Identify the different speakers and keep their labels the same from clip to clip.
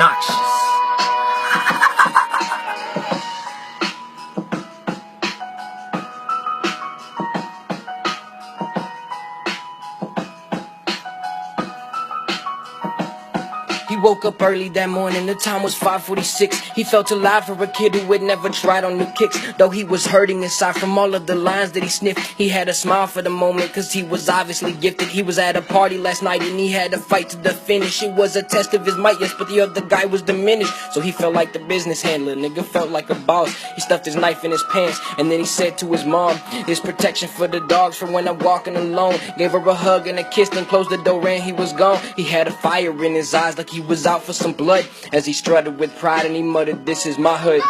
Speaker 1: Nahksius. He woke up early that morning, the time was 5:46. He felt alive for a kid who had never tried on new kicks. Though he was hurting inside from all of the lines that he sniffed, he had a smile for the moment, cause he was obviously gifted. He was at a party last night and he had to fight to the finish. It was a test of his might, yes, but the other guy was diminished. So he felt like the business handler, nigga felt like a boss. He stuffed his knife in his pants and then he said to his mom, "It's protection for the dogs for when I'm walking alone." Gave her a hug and a kiss, then closed the door and he was gone. He had a fire in his eyes like he was out for some blood, as he strutted with pride and he muttered, "This is my hood."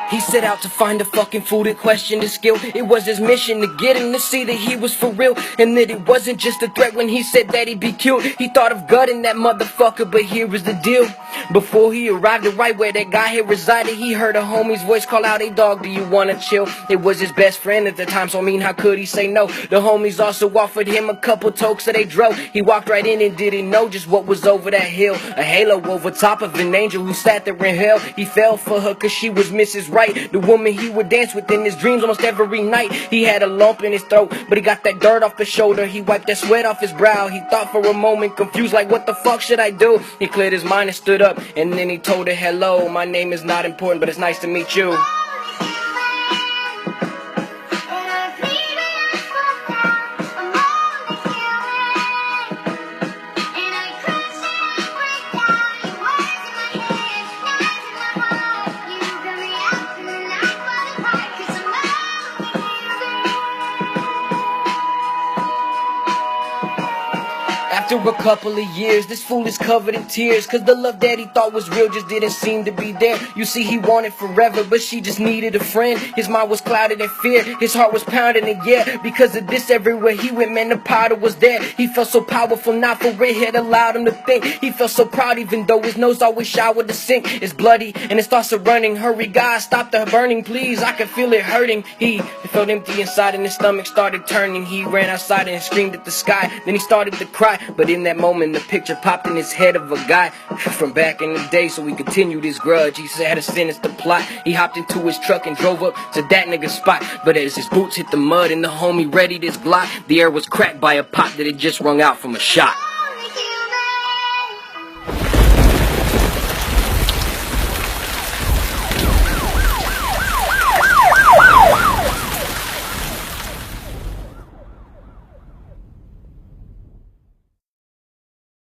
Speaker 1: He set out to find a fucking fool that questioned his skill. It was his mission to get him to see that he was for real, and that it wasn't just a threat when he said that he'd be killed. He thought of gutting that motherfucker, but here was the deal. Before he arrived at right where that guy had resided, he heard a homie's voice call out, "Hey dog, do you wanna chill?" It was his best friend at the time, so I mean, how could he say no? The homies also offered him a couple tokes that they drove. He walked right in and didn't know just what was over that hill. A halo over top of an angel who sat there in hell. He fell for her cause she was Mrs. Right, the woman he would dance with in his dreams almost every night. He had a lump in his throat, but he got that dirt off his shoulder. He wiped that sweat off his brow. He thought for a moment, confused like, what the fuck should I do? He cleared his mind and stood up, and then he told her, "Hello, my name is not important, but it's nice to meet you." After a couple of years, this fool is covered in tears, cause the love that he thought was real just didn't seem to be there. You see, he wanted forever, but she just needed a friend. His mind was clouded in fear, his heart was pounding, and yeah, because of this, everywhere he went, man, the powder was there. He felt so powerful, not for it had allowed him to think. He felt so proud, even though his nose always showered the sink. It's bloody, and his thoughts are running. Hurry, God, stop the burning, please, I can feel it hurting. He felt empty inside, and his stomach started turning. He ran outside and screamed at the sky, then he started to cry. But in that moment, the picture popped in his head of a guy from back in the day, so he continued his grudge. He had a sinister plot. He hopped into his truck and drove up to that nigga's spot. But as his boots hit the mud and the homie readied his Glock, the air was cracked by a pop that had just rung out from a shot.